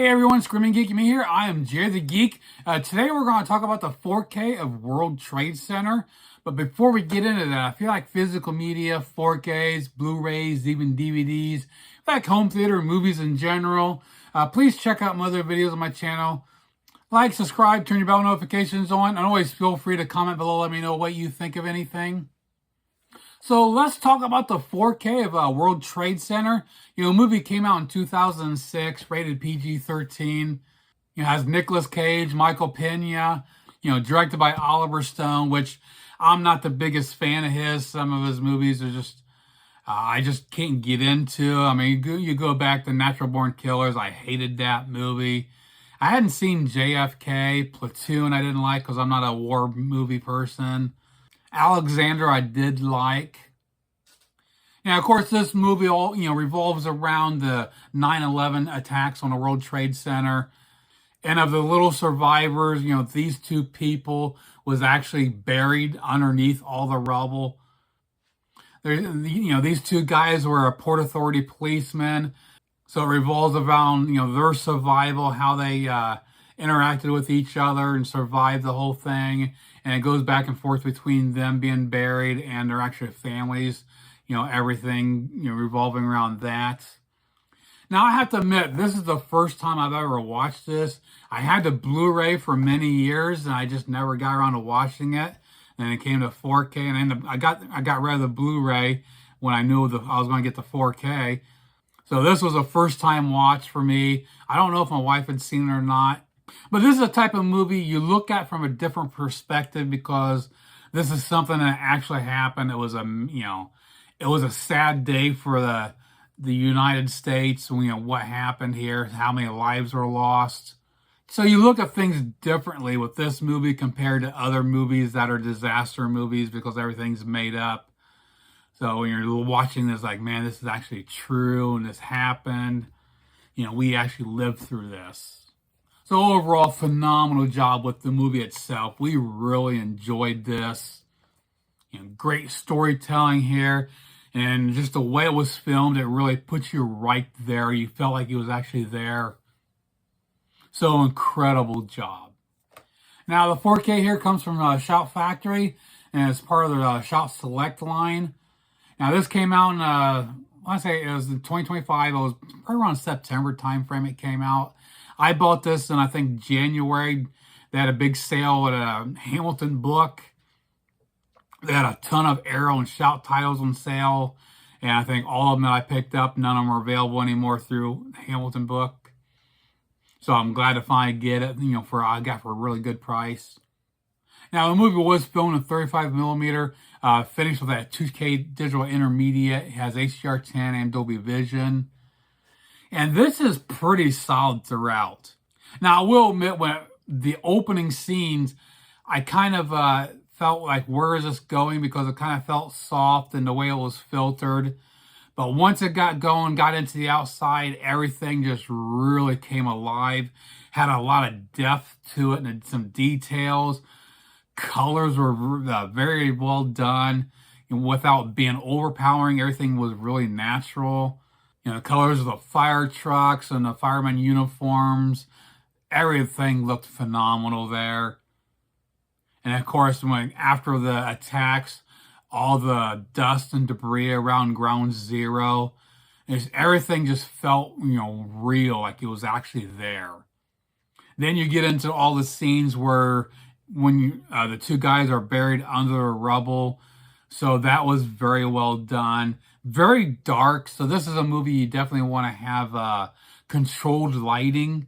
Hey everyone, Screaming Geek Me here. I am Jay the Geek. Today we're going to talk about the 4K of World Trade Center. But before we get into that, I feel like physical media, 4Ks, Blu-rays, even DVDs, like home theater, movies in general, please check out my other videos on my channel. Like, subscribe, turn your bell notifications on, and always feel free to comment below, let me know what you think of anything. So let's talk about the 4K of World Trade Center. The movie came out in 2006, rated PG-13. Has Nicolas Cage, Michael Pena, directed by Oliver Stone, which I'm not the biggest fan of his. Some of his movies are just, I just can't get into. I mean, you go back to Natural Born Killers. I hated that movie. I hadn't seen JFK, Platoon I didn't like because I'm not a war movie person. Alexander I did like. Now, of course, this movie all revolves around the 9/11 attacks on the World Trade Center. And of the little survivors, these two people was actually buried underneath all the rubble. These two guys were a Port Authority policemen. So it revolves around, their survival, how they interacted with each other and survived the whole thing. And it goes back and forth between them being buried and their actual families, everything, revolving around that. Now, I have to admit, this is the first time I've ever watched this. I had the Blu-ray for many years, and I just never got around to watching it. And it came to 4K, and I got rid of the Blu-ray when I knew I was going to get the 4K. So this was a first-time watch for me. I don't know if my wife had seen it or not. But this is a type of movie you look at from a different perspective because this is something that actually happened. It was a sad day for the United States. What happened here, how many lives were lost. So you look at things differently with this movie compared to other movies that are disaster movies because everything's made up. So when you're watching this, like, man, this is actually true and this happened. We actually lived through this. So overall, phenomenal job with the movie itself. We really enjoyed this. Great storytelling here. And just the way it was filmed, it really puts you right there. You felt like you was actually there. So incredible job. Now the 4K here comes from Shout Factory, and it's part of the Shout Select line. Now this came out in, I want to say it was in 2025. It was probably around September timeframe it came out. I bought this in, I think, January. They had a big sale at a Hamilton book. They had a ton of Arrow and Shout titles on sale. And I think all of them that I picked up, none of them are available anymore through Hamilton book. So I'm glad to finally get it, I got for a really good price. Now, the movie was filmed in 35 millimeter, finished with that 2K digital intermediate. It has HDR10 and Dolby Vision. And this is pretty solid throughout. Now, I will admit, when the opening scenes, I kind of felt like, where is this going? Because it kind of felt soft in the way it was filtered. But once it got going, got into the outside, everything just really came alive. Had a lot of depth to it and some details. Colors were very well done. And without being overpowering, everything was really natural. The colors of the fire trucks and the fireman uniforms, everything looked phenomenal there. And of course, after the attacks, all the dust and debris around Ground Zero, everything just felt, real, like it was actually there. Then you get into all the scenes where the two guys are buried under the rubble. So that was very well done. Very dark. So this is a movie you definitely want to have controlled lighting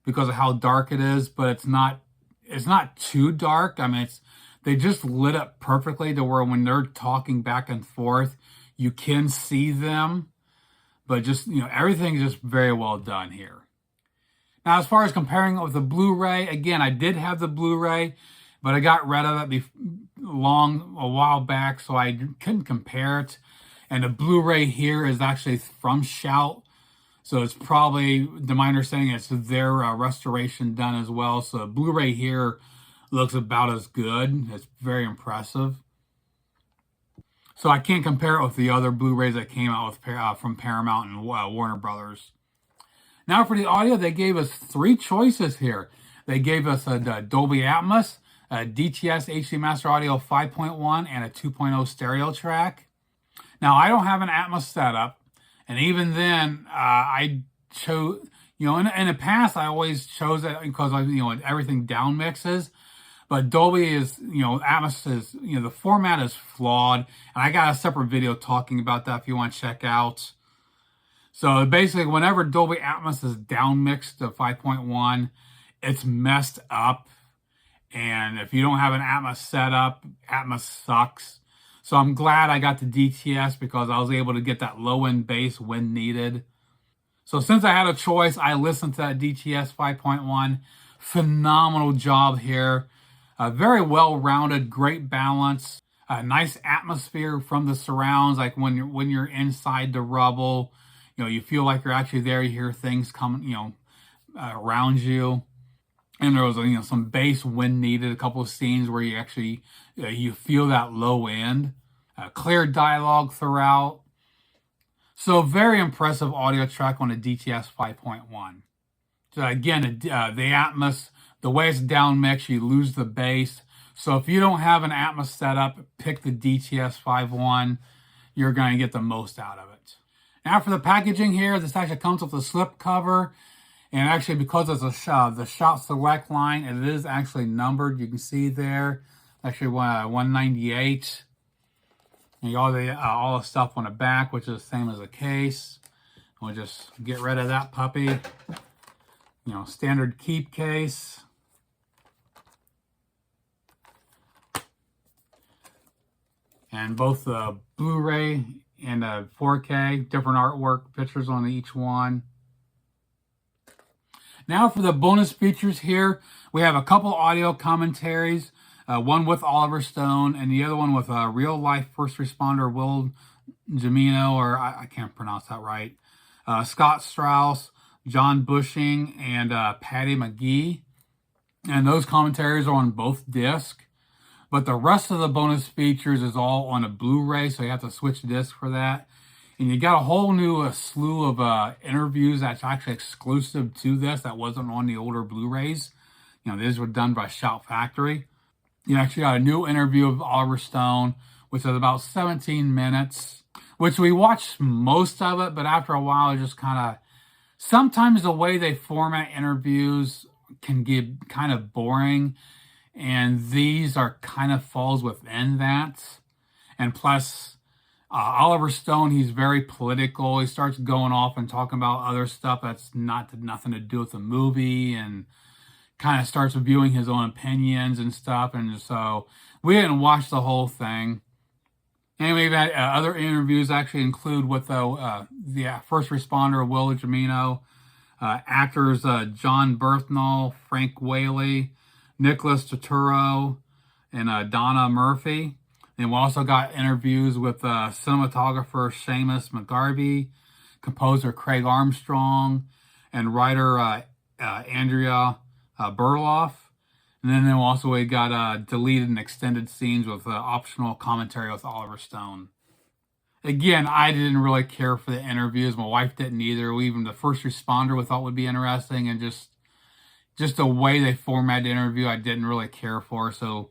because of how dark it is, but it's not too dark. I mean, they just lit up perfectly to where when they're talking back and forth, you can see them, but just, everything's just very well done here. Now, as far as comparing it with the Blu-ray, again, I did have the Blu-ray, but I got rid of it a while back, so I couldn't compare it. And the Blu-ray here is actually from Shout. So it's probably, to my understanding, it's their restoration done as well. So the Blu-ray here looks about as good. It's very impressive. So I can't compare it with the other Blu-rays that came out with from Paramount and Warner Brothers. Now for the audio, they gave us 3 choices here. They gave us a Dolby Atmos, a DTS HD Master Audio 5.1, and a 2.0 stereo track. Now I don't have an Atmos setup, and even then, I chose, in the past I always chose it because everything down mixes. But Dolby is, Atmos is, the format is flawed, and I got a separate video talking about that if you want to check out. So basically, whenever Dolby Atmos is down mixed to 5.1, it's messed up. And if you don't have an Atmos setup, Atmos sucks. So I'm glad I got the DTS because I was able to get that low end bass when needed. So since I had a choice, I listened to that DTS 5.1. Phenomenal job here. Very well-rounded, great balance. A nice atmosphere from the surrounds, like when you're inside the rubble. You feel like you're actually there. You hear things coming, around you. And there was, some bass when needed. A couple of scenes where you actually, you feel that low end. Clear dialogue throughout. So very impressive audio track on the DTS 5.1. So again, the Atmos, the way it's down mixed, you lose the bass. So if you don't have an Atmos setup, pick the DTS 5.1. You're going to get the most out of it. Now for the packaging here, this actually comes with a slip cover. And actually, because it's the Shop Select line, it is actually numbered. You can see there, actually 198. And you got all the stuff on the back, which is the same as the case. We'll just get rid of that puppy. Standard keep case. And both the Blu-ray and 4K, different artwork, pictures on each one. Now for the bonus features here, we have a couple audio commentaries, one with Oliver Stone and the other one with a real-life first responder Will Jimeno, or I can't pronounce that right, Scott Strauss, John Bushing, and Patty McGee. And those commentaries are on both discs. But the rest of the bonus features is all on a Blu-ray, so you have to switch discs for that. And you got a whole new slew of interviews that's actually exclusive to this that wasn't on the older Blu-rays. These were done by Shout Factory. You actually got a new interview of Oliver Stone, which is about 17 minutes, which we watched most of it, but after a while, it just kind of, sometimes the way they format interviews can get kind of boring, and these are kind of falls within that. And plus, Oliver Stone, he's very political. He starts going off and talking about other stuff that's nothing to do with the movie, and kind of starts reviewing his own opinions and stuff. And so we didn't watch the whole thing. And we've had other interviews actually include with the first responder Will Jimeno, actors John Berthnall, Frank Whaley, Nicholas Turturro, and Donna Murphy. And we also got interviews with cinematographer Seamus McGarvey, composer Craig Armstrong, and writer Andrea Burloff. And then we got deleted and extended scenes with optional commentary with Oliver Stone. Again, I didn't really care for the interviews. My wife didn't either. Even the first responder we thought would be interesting, and just the way they formatted the interview, I didn't really care for. So,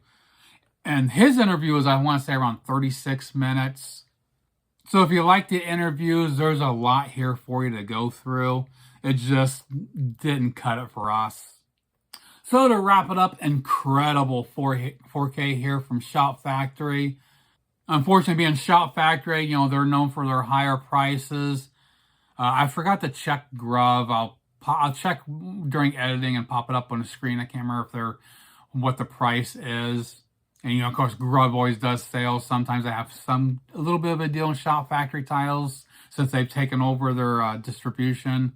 and his interview was, I want to say, around 36 minutes. So if you like the interviews, there's a lot here for you to go through. It just didn't cut it for us. So to wrap it up, incredible 4K here from Shout Factory. Unfortunately, being Shout Factory, they're known for their higher prices. I forgot to check Grub. I'll check during editing and pop it up on the screen. I can't remember what the price is. And, of course, Grub always does sales. Sometimes they have a little bit of a deal in Shout Factory titles since they've taken over their distribution.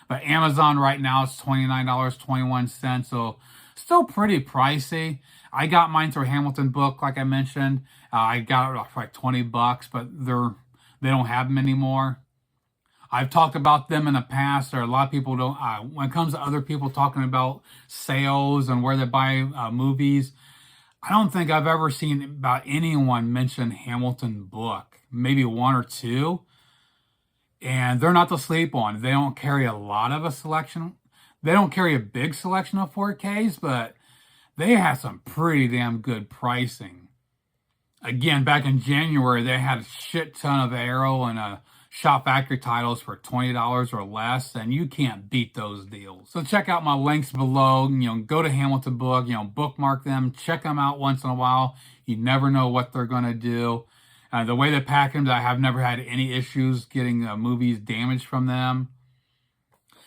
But Amazon right now is $29.21, so still pretty pricey. I got mine through Hamilton Book, like I mentioned. I got it for like $20, but they don't have them anymore. I've talked about them in the past. There are a lot of people don't. When it comes to other people talking about sales and where they buy movies, I don't think I've ever seen about anyone mention Hamilton Book. Maybe one or two. and they're not to sleep on. They don't carry a lot of a selection. They don't carry a big selection of 4Ks, but they have some pretty damn good pricing. Again, back in January, they had a shit ton of Arrow and Shop Factory titles for $20 or less, and you can't beat those deals. So check out my links below. Go to Hamilton Book. Bookmark them. Check them out once in a while. You never know what they're gonna do. The way they pack them, I have never had any issues getting movies damaged from them.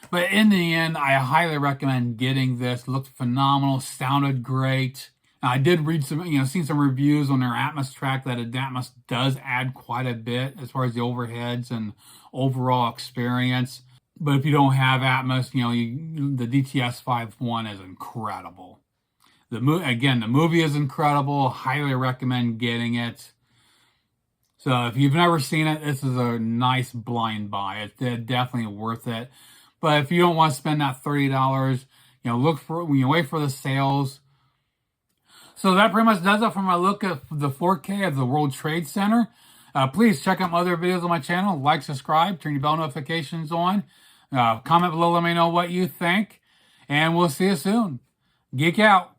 But in the end, I highly recommend getting this. It looked phenomenal, sounded great. I did read some, seen some reviews on their Atmos track that Atmos does add quite a bit as far as the overheads and overall experience. But if you don't have Atmos, the DTS 5.1 is incredible. The movie is incredible. Highly recommend getting it. So if you've never seen it, this is a nice blind buy. It's definitely worth it. But if you don't want to spend that $30, wait for the sales. So that pretty much does it for my look at the 4K of the World Trade Center. Please check out my other videos on my channel. Like, subscribe, turn your bell notifications on. Comment below, let me know what you think. And we'll see you soon. Geek out.